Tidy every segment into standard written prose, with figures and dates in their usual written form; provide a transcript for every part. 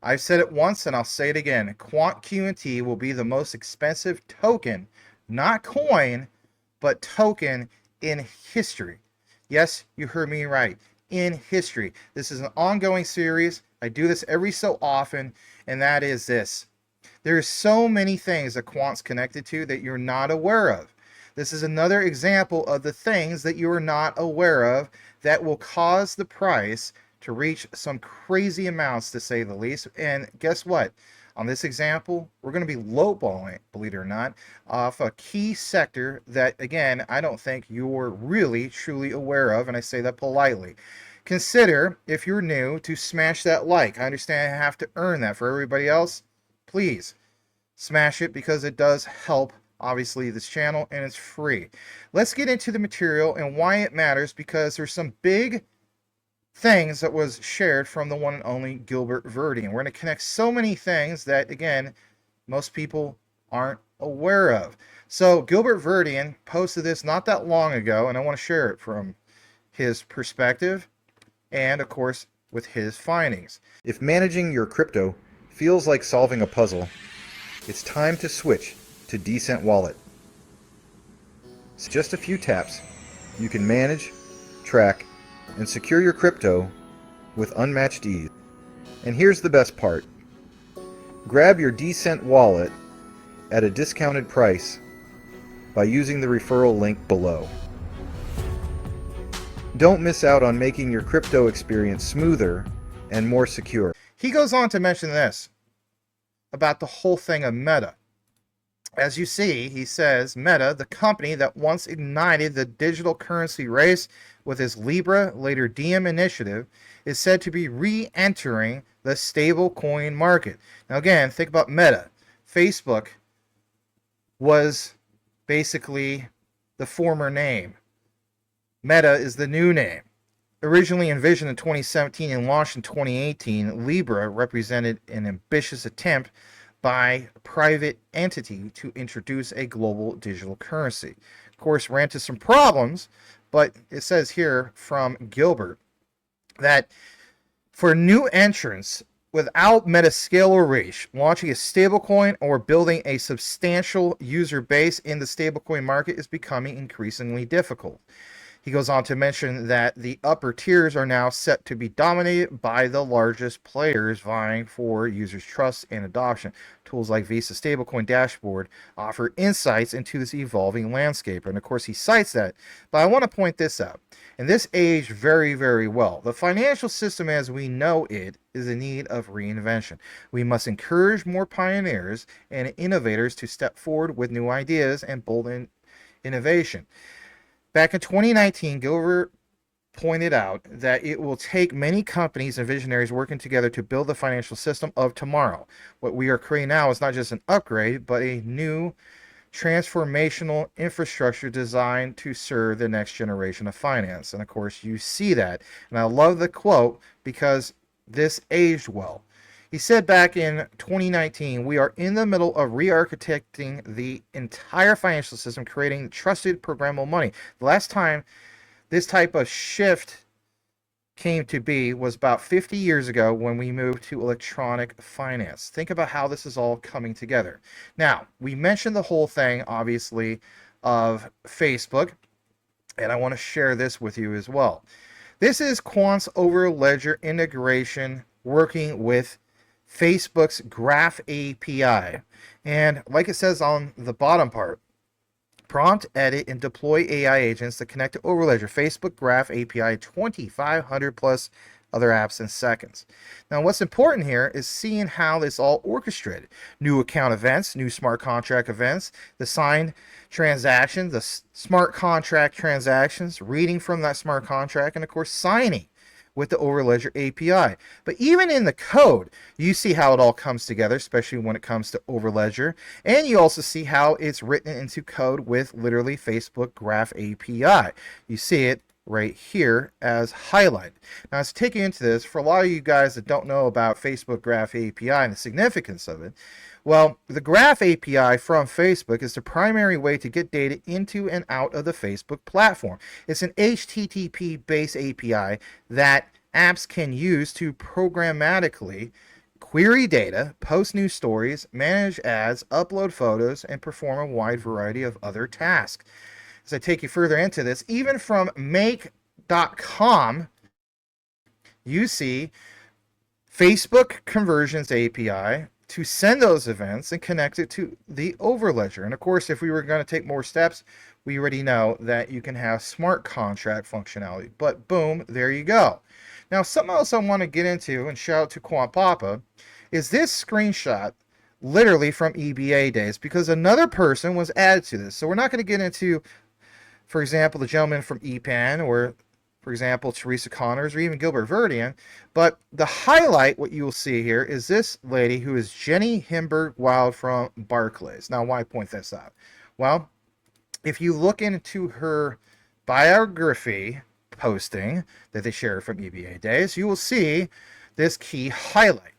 I've said it once and I'll say it again. Quant QNT will be the most expensive token, not coin, but token in history. Yes, you heard me right. In history. This is an ongoing series. I do this every so often, and that is this. There's so many things that Quant's connected to that you're not aware of. This is another example of the things that you are not aware of that will cause the price to reach some crazy amounts, to say the least. And guess what? On this example, we're going to be lowballing, believe it or not, off a key sector that, again, I don't think you're really, truly aware of, and I say that politely. Consider, if you're new, to smash that like. I understand I have to earn that. For everybody else, please smash it because it does help, obviously, this channel, and it's free. Let's get into the material and why it matters, because there's some big things that was shared from the one and only Gilbert Verdian. We're going to connect so many things that, again, most people aren't aware of. So Gilbert Verdian posted this not that long ago, and I want to share it from his perspective and, of course, with his findings. If managing your crypto feels like solving a puzzle, it's time to switch to Decent Wallet. It's just a few taps. You can manage, track, and secure your crypto with unmatched ease. And here's the best part. Grab your Decent Wallet at a discounted price by using the referral link below. Don't miss out on making your crypto experience smoother and more secure. He goes on to mention this about the whole thing of Meta. As you see, he says, Meta, the company that once ignited the digital currency race with its Libra, later Diem initiative, is said to be re-entering the stablecoin market. Now again, think about Meta. Facebook was basically the former name. Meta is the new name. Originally envisioned in 2017 and launched in 2018, Libra represented an ambitious attempt by a private entity to introduce a global digital currency. Of course, ran into some problems, but it says here from Gilbert that for new entrants without meta scale or reach, launching a stablecoin or building a substantial user base in the stablecoin market is becoming increasingly difficult. He goes on to mention that the upper tiers are now set to be dominated by the largest players vying for users' trust and adoption. Tools like Visa Stablecoin Dashboard offer insights into this evolving landscape. And of course, he cites that. But I want to point this out. And this aged very, very well. The financial system as we know it is in need of reinvention. We must encourage more pioneers and innovators to step forward with new ideas and bold innovation. Back in 2019, Gilbert pointed out that it will take many companies and visionaries working together to build the financial system of tomorrow. What we are creating now is not just an upgrade, but a new transformational infrastructure designed to serve the next generation of finance. And of course, you see that. And I love the quote because this aged well. He said back in 2019, we are in the middle of re-architecting the entire financial system, creating trusted programmable money. The last time this type of shift came to be was about 50 years ago when we moved to electronic finance. Think about how this is all coming together. Now, we mentioned the whole thing, obviously, of Facebook, and I want to share this with you as well. This is Quant's Overledger integration working with Facebook's Graph API. And like it says on the bottom part, prompt, edit, and deploy AI agents that connect to Overledger, Facebook Graph API, 2,500 plus other apps in seconds. Now, what's important here is seeing how this all orchestrated. New account events, new smart contract events, the signed transactions, the smart contract transactions, reading from that smart contract, and of course, signing with the Overledger API. But even in the code, you see how it all comes together, especially when it comes to Overledger. And you also see how it's written into code with literally Facebook Graph API. You see it right here as highlighted. Now, let's take you into this. For a lot of you guys that don't know about Facebook Graph API and the significance of it, well, the Graph API from Facebook is the primary way to get data into and out of the Facebook platform. It's an HTTP-based API that apps can use to programmatically query data, post news stories, manage ads, upload photos, and perform a wide variety of other tasks. As I take you further into this, even from make.com, you see Facebook Conversions API to send those events and connect it to the Overledger. And of course, if we were going to take more steps, we already know that you can have smart contract functionality. But boom, there you go. Now, something else I want to get into, and shout out to Quant Papa, is this screenshot literally from EBA days, because another person was added to this. So we're not going to get into, for example, the gentleman from EPAN, or for example, Teresa Connors, or even Gilbert Verdian. But the highlight, what you will see here, is this lady who is Jenni Himberg-Wild from Barclays. Now, why point this out? Well, if you look into her biography posting that they shared from EBA days, you will see this key highlight.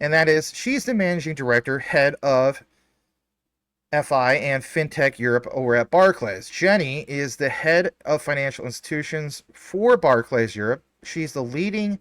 And that is, she's the managing director, head of FI and FinTech Europe over at Barclays. Jenni is the head of financial institutions for Barclays Europe. She's the lead,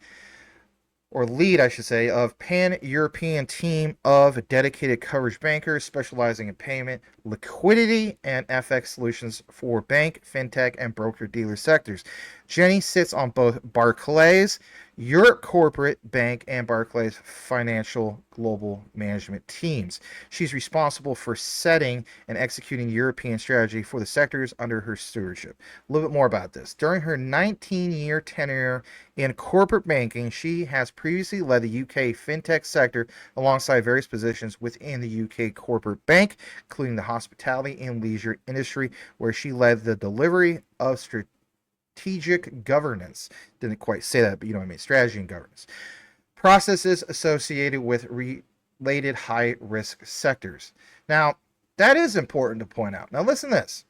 I should say, of pan-European team of dedicated coverage bankers specializing in payment, liquidity, and FX solutions for bank, fintech, and broker-dealer sectors. Jenni sits on both Barclays Europe Corporate Bank and Barclays Financial Global Management teams. She's responsible for setting and executing European strategy for the sectors under her stewardship. A little bit more about this. During her 19-year tenure in corporate banking, she has previously led the UK fintech sector alongside various positions within the UK corporate bank, including the hospitality and leisure industry, where she led the delivery of strategic governance. Didn't quite say that, but you know what I mean. Strategy and governance. Processes associated with related high-risk sectors. Now, that is important to point out. Now, listen to this.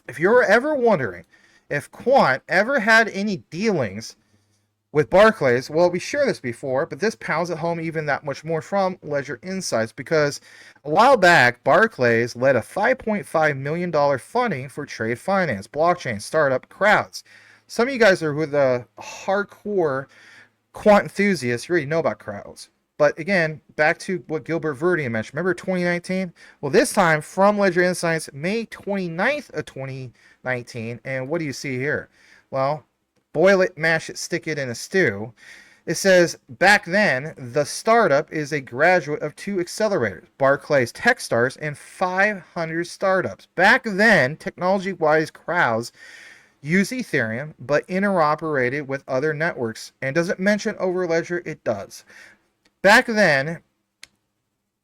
If you're ever wondering if Quant ever had any dealings with Barclays, well, we shared this before, but this pounds it home even that much more from Ledger Insights, because a while back, Barclays led a $5.5 million funding for trade finance blockchain startup Crowdz. Some of you guys are with the hardcore quant enthusiasts. You already know about Crowdz. But again, back to what Gilbert Verdian mentioned. Remember 2019? Well, this time from Ledger Insights, May 29th of 2019. And what do you see here? Well, boil it, mash it, stick it in a stew. It says, back then, the startup is a graduate of 2 accelerators, Barclays Techstars and 500 startups. Back then, technology-wise, Crowdz used Ethereum, but interoperated with other networks. And does it mention Overledger? It does. Back then,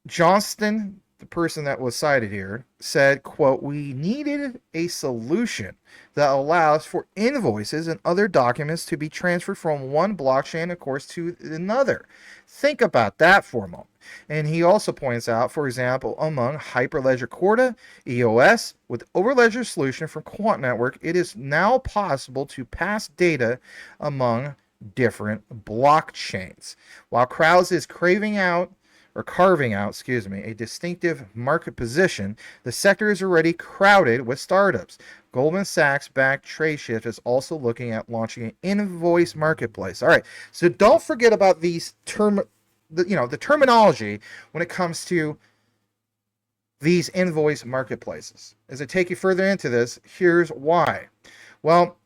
Johnston, the person that was cited here, said, quote, we needed a solution that allows for invoices and other documents to be transferred from one blockchain, of course, to another. Think about that for a moment. And he also points out, for example, among Hyperledger Corda, EOS, with Overledger solution from Quant Network, it is now possible to pass data among different blockchains. While Crowdz is carving out, a distinctive market position, the sector is already crowded with startups. Goldman Sachs-backed Tradeshift is also looking at launching an invoice marketplace. All right, so don't forget about these the terminology when it comes to these invoice marketplaces. As I take you further into this, here's why. Well,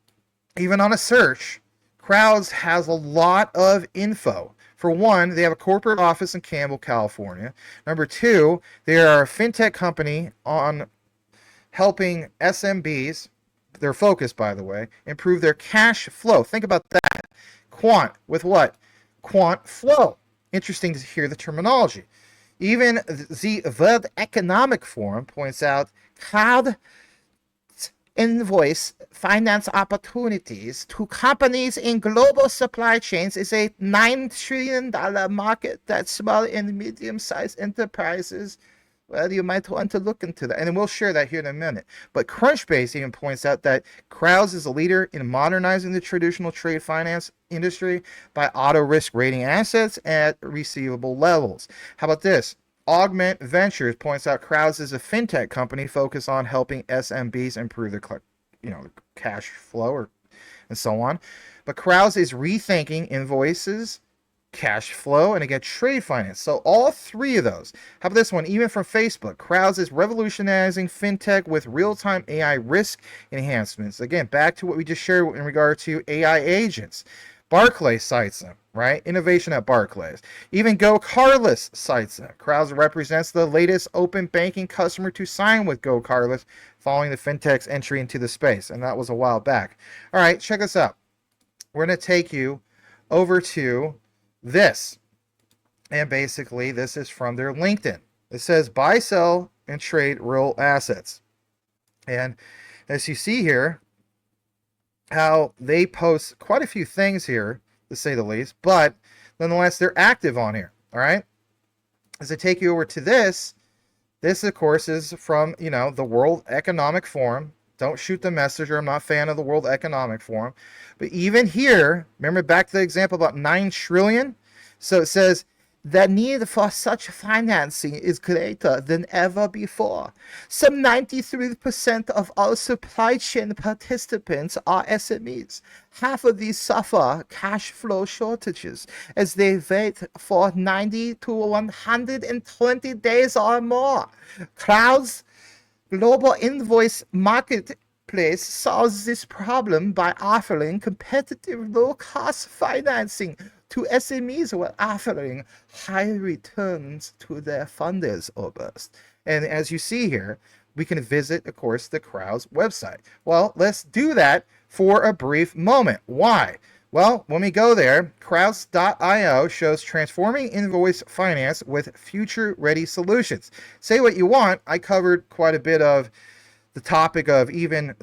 even on a search, Crowdz has a lot of info. For one, they have a corporate office in Campbell, California. Number two, they are a fintech company on helping SMBs, their focus, by the way, improve their cash flow. Think about that. Quant with what? Quant flow. Interesting to hear the terminology. Even the World Economic Forum points out Crowdz invoice finance opportunities to companies in global supply chains is a $9 trillion market that small and medium-sized enterprises, well, you might want to look into that. And we'll share that here in a minute. But Crunchbase even points out that Crowdz is a leader in modernizing the traditional trade finance industry by auto-risk rating assets at receivable levels. How about this? Augment Ventures points out Crowdz is a fintech company focused on helping SMBs improve their cash flow and so on. But Crowdz is rethinking invoices cash flow, and again, trade finance. So all three of those. How about this one? Even from Facebook, Crowdz is revolutionizing fintech with real-time AI risk enhancements. Again, back to what we just shared in regard to AI agents. Barclays cites them, right? Innovation at Barclays. Even Go Carless cites them. Crowdz represents the latest open banking customer to sign with Go Carless following the fintech's entry into the space, and that was a while back. All right, check this out. We're going to take you over to this, and basically this is from their LinkedIn. It says buy, sell, and trade real assets. And as you see here, how they post quite a few things here, to say the least, but nonetheless, they're active on here. All right. As I take you over to this of course is from, the World Economic Forum. Don't shoot the messenger. I'm not a fan of the World Economic Forum. But even here, remember back to the example about 9 trillion? So it says, the need for such financing is greater than ever before. Some 93% of all supply chain participants are SMEs. Half of these suffer cash flow shortages as they wait for 90 to 120 days or more. Crowdz Global Invoice Marketplace solves this problem by offering competitive low-cost financing to SMEs while offering high returns to their funders, Oberst. And as you see here, we can visit, of course, the Crowdz website. Well, let's do that for a brief moment. Why? Well, when we go there, Crowdz.io shows transforming invoice finance with future-ready solutions. Say what you want. I covered quite a bit of the topic of even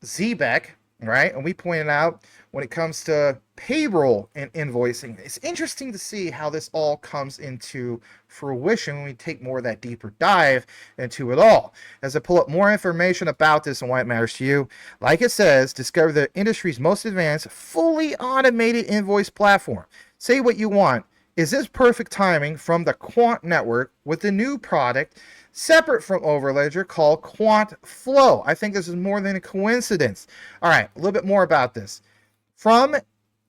ZBEC, right? And we pointed out when it comes to payroll and invoicing, it's interesting to see how this all comes into fruition when we take more of that deeper dive into it all. As I pull up more information about this and why it matters to you, like it says, discover the industry's most advanced, fully automated invoice platform. Say what you want. Is this perfect timing from the Quant network with the new product separate from Overledger called Quant Flow? I think this is more than a coincidence. All right, a little bit more about this. From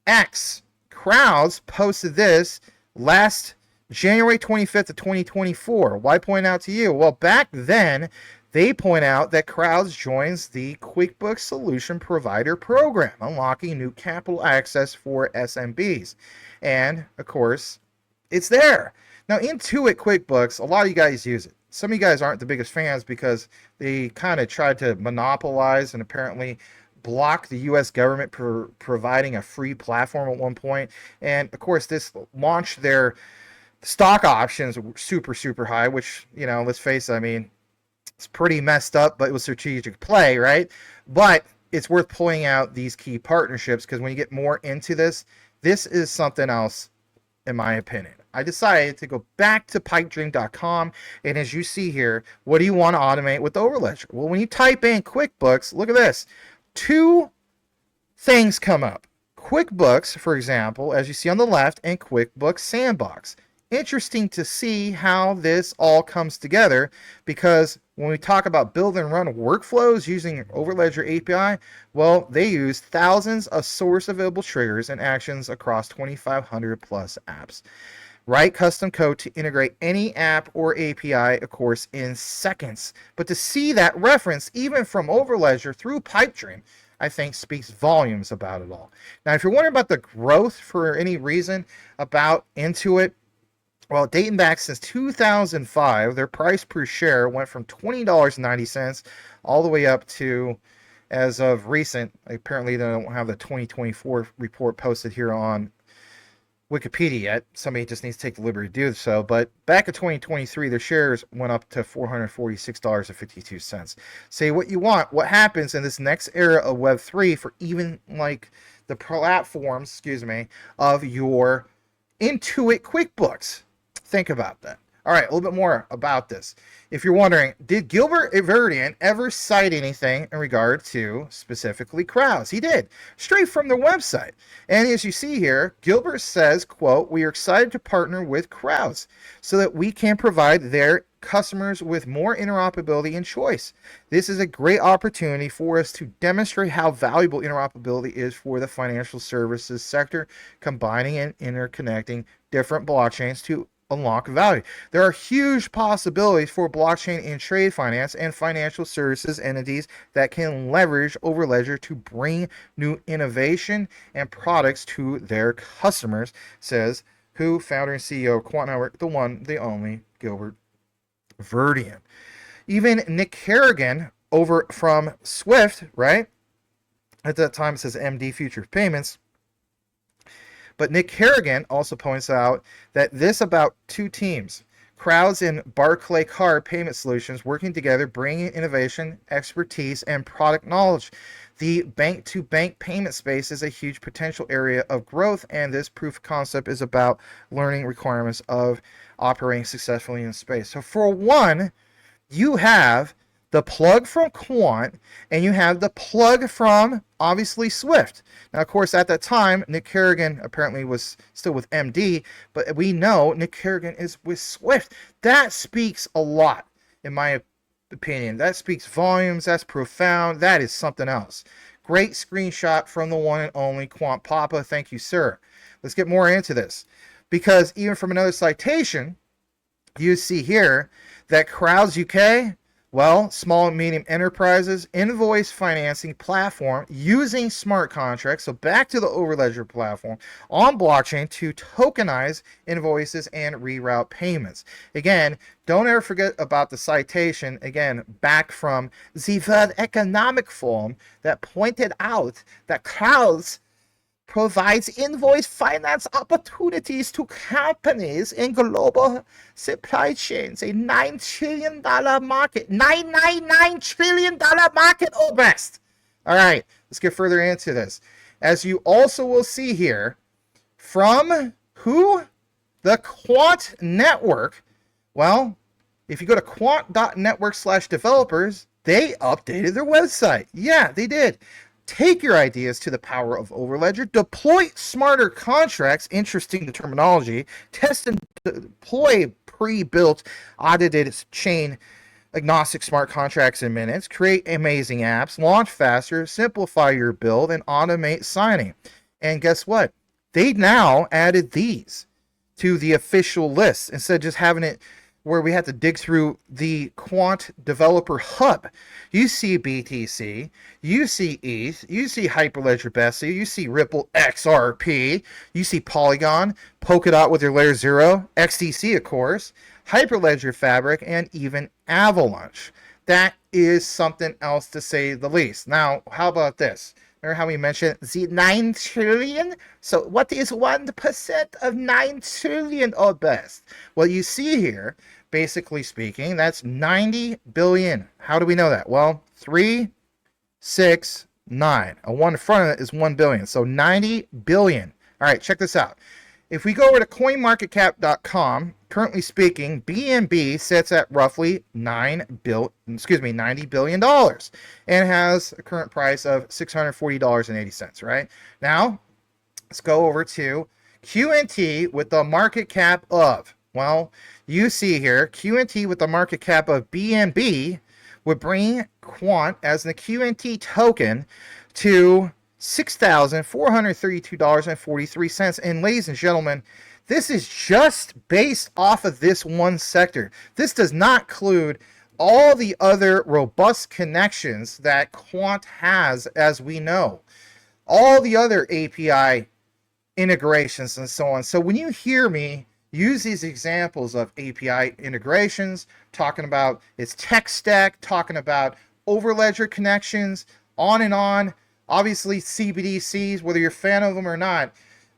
X, Crowdz posted this last January 25th of 2024. Why point out to you? Well, back then, they point out that Crowdz joins the QuickBooks Solution Provider Program, unlocking new capital access for SMBs. And, of course, it's there. Now, Intuit QuickBooks, a lot of you guys use it. Some of you guys aren't the biggest fans because they kind of tried to monopolize and apparently block the U.S. government providing a free platform at one point. And, of course, this launched their stock options super, super high, which, let's face it, I mean, it's pretty messed up, but it was strategic play, right? But it's worth pulling out these key partnerships because when you get more into this, this is something else, in my opinion. I decided to go back to pipedream.com, and as you see here, what do you want to automate with Overledger? Well, when you type in QuickBooks, look at this. 2 things come up. QuickBooks, for example, as you see on the left, and QuickBooks Sandbox. Interesting to see how this all comes together, because when we talk about build and run workflows using Overledger API, well, they use thousands of source available triggers and actions across 2,500 plus apps. Write custom code to integrate any app or API, of course, in seconds. But to see that reference, even from Overledger through Pipedream, I think speaks volumes about it all. Now, if you're wondering about the growth for any reason about Intuit, well, dating back since 2005, their price per share went from $20.90 all the way up to, as of recent, apparently they don't have the 2024 report posted here on Wikipedia yet. Somebody just needs to take the liberty to do so. But back in 2023, their shares went up to $446.52. Say what you want. What happens in this next era of Web3 for even like the platforms, of your Intuit QuickBooks? Think about that. All right, a little bit more about this. If you're wondering, did Gilbert Verdian ever cite anything in regard to specifically Crowdz? He did, straight from their website. And as you see here, Gilbert says, quote, "We are excited to partner with Crowdz so that we can provide their customers with more interoperability and choice. This is a great opportunity for us to demonstrate how valuable interoperability is for the financial services sector, combining and interconnecting different blockchains to unlock value. There are huge possibilities for blockchain in trade finance and financial services entities that can leverage Overledger to bring new innovation and products to their customers, says founder and CEO of Quant Network, the one, the only, Gilbert Verdian. Even Nick Kerigan over from S.W.I.F.T, right? At that time it says MD Future Payments. But Nick Kerigan also points out that this about two teams, Crowdz and Barclays Card Payment Solutions, working together, bringing innovation, expertise, and product knowledge. The bank-to-bank payment space is a huge potential area of growth, and this proof of concept is about learning requirements of operating successfully in space. So for one, you have the plug from Quant, and you have the plug from, obviously, S.W.I.F.T. Now, of course, at that time, Nick Kerigan apparently was still with MD, but we know Nick Kerigan is with S.W.I.F.T. That speaks a lot, in my opinion. That speaks volumes. That's profound. That is something else. Great screenshot from the one and only Quant Papa. Thank you, sir. Let's get more into this, because even from another citation, you see here that Crowdz UK, well, small and medium enterprises, invoice financing platform using smart contracts, so back to the Overledger platform, on blockchain to tokenize invoices and reroute payments. Again, don't ever forget about the citation, again, back from the World Economic Forum that pointed out that Crowdz provides invoice finance opportunities to companies in global supply chains. A $9 trillion market. $999 trillion market, oh best. All right, let's get further into this. As you also will see here, from who? The Quant Network. Well, if you go to quant.network/developers, they updated their website. Yeah, they did. Take your ideas to the power of Overledger. Deploy smarter contracts, interesting the terminology. Test and deploy pre-built, audited chain agnostic smart contracts in minutes. Create amazing apps. Launch faster. Simplify your build and automate signing. And guess what? They now added these to the official list instead of just having it where we had to dig through the Quant Developer Hub. You see BTC, you see ETH, you see Hyperledger Bessie, you see Ripple XRP, you see Polygon, Polkadot with their Layer 0, XDC of course, Hyperledger Fabric, and even Avalanche. That is something else to say the least. Now, how about this? Remember how we mentioned the 9 trillion? So what is 1% of 9 trillion or best? Well, you see here, basically speaking, that's 90 billion. How do we know that? Well, 369. A 1 in front of it is 1 billion. So 90 billion. All right, check this out. If we go over to coinmarketcap.com, currently speaking, BNB sits at roughly $90 billion and has a current price of $640.80, right? Now, let's go over to QNT with the market cap of, well, you see here, QNT with the market cap of BNB would bring Quant as the QNT token to $6,432.43. And ladies and gentlemen, this is just based off of this one sector. This does not include all the other robust connections that Quant has, as we know. All the other API integrations and so on. So when you hear me use these examples of API integrations, talking about its tech stack, talking about Overledger connections, on and on, obviously CBDCs, whether you're a fan of them or not,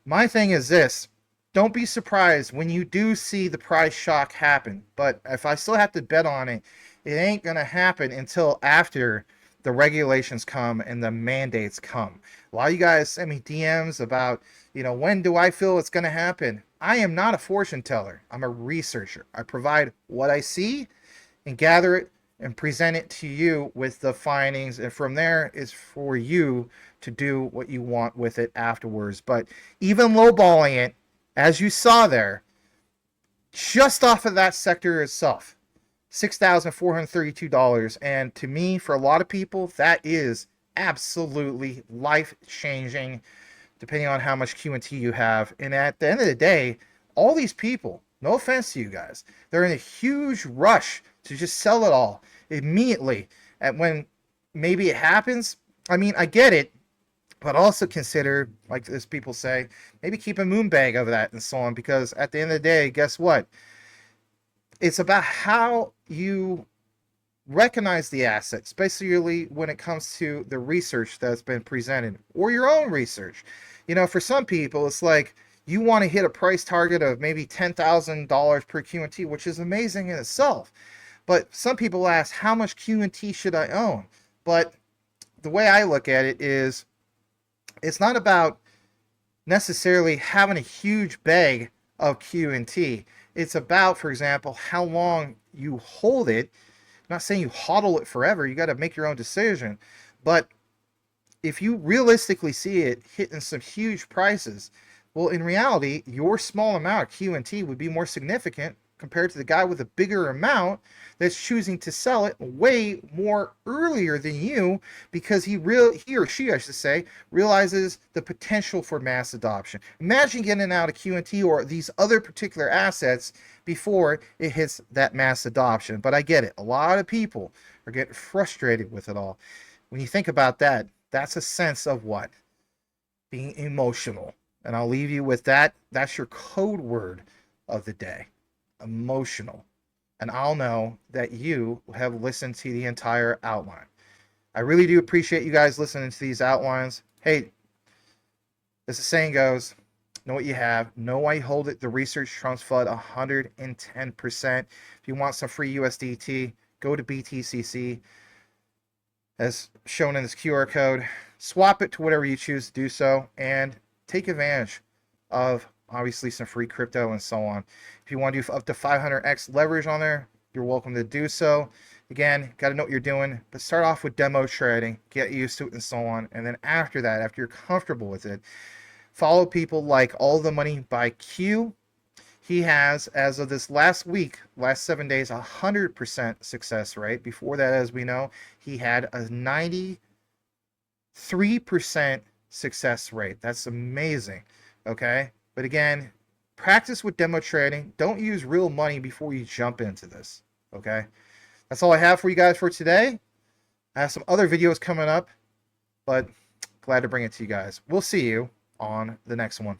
my thing is this. Don't be surprised when you do see the price shock happen. But if I still have to bet on it, it ain't going to happen until after the regulations come and the mandates come. A lot of you guys send me DMs about, when do I feel it's going to happen? I am not a fortune teller. I'm a researcher. I provide what I see and gather it and present it to you with the findings. And from there is for you to do what you want with it afterwards. But even lowballing it, as you saw there, just off of that sector itself, $6,432. And to me, for a lot of people, that is absolutely life-changing, depending on how much QNT you have. And at the end of the day, all these people, no offense to you guys, they're in a huge rush to just sell it all immediately. And when maybe it happens, I mean, I get it, but also consider, like as people say, maybe keep a moon bag of that and so on, because at the end of the day, guess what? It's about how you recognize the asset, especially when it comes to the research that's been presented or your own research. You know, for some people, it's like you want to hit a price target of maybe $10,000 per QNT, which is amazing in itself. But some people ask, how much QNT should I own? But the way I look at it is, it's not about necessarily having a huge bag of QNT. It's about, for example, how long you hold it. I'm not saying you hodl it forever. You got to make your own decision. But if you realistically see it hitting some huge prices, well, in reality, your small amount of QNT would be more significant compared to the guy with a bigger amount that's choosing to sell it way more earlier than you, because he or she, I should say, realizes the potential for mass adoption. Imagine getting out of QNT or these other particular assets before it hits that mass adoption. But I get it. A lot of people are getting frustrated with it all. When you think about that, that's a sense of what? Being emotional. And I'll leave you with that. That's your code word of the day. Emotional. And I'll know that you have listened to the entire outline. I really do appreciate you guys listening to these outlines. Hey, as the saying goes, know what you have, know why you hold it. The research trumps FUD 110%. If you want some free USDT, go to BTCC as shown in this QR code. Swap it to whatever you choose to do so, and take advantage of obviously some free crypto and so on. If you want to do up to 500x leverage on there, you're welcome to do so. Again, got to know what you're doing, but start off with demo trading, get used to it and so on. And then after that, after you're comfortable with it, follow people like All the Money by Q. He has, as of this last week, last 7 days, 100% success rate. Before that, as we know, he had a 93% success rate. That's amazing. Okay? But again, practice with demo trading. Don't use real money before you jump into this. Okay? That's all I have for you guys for today. I have some other videos coming up, but glad to bring it to you guys. We'll see you on the next one.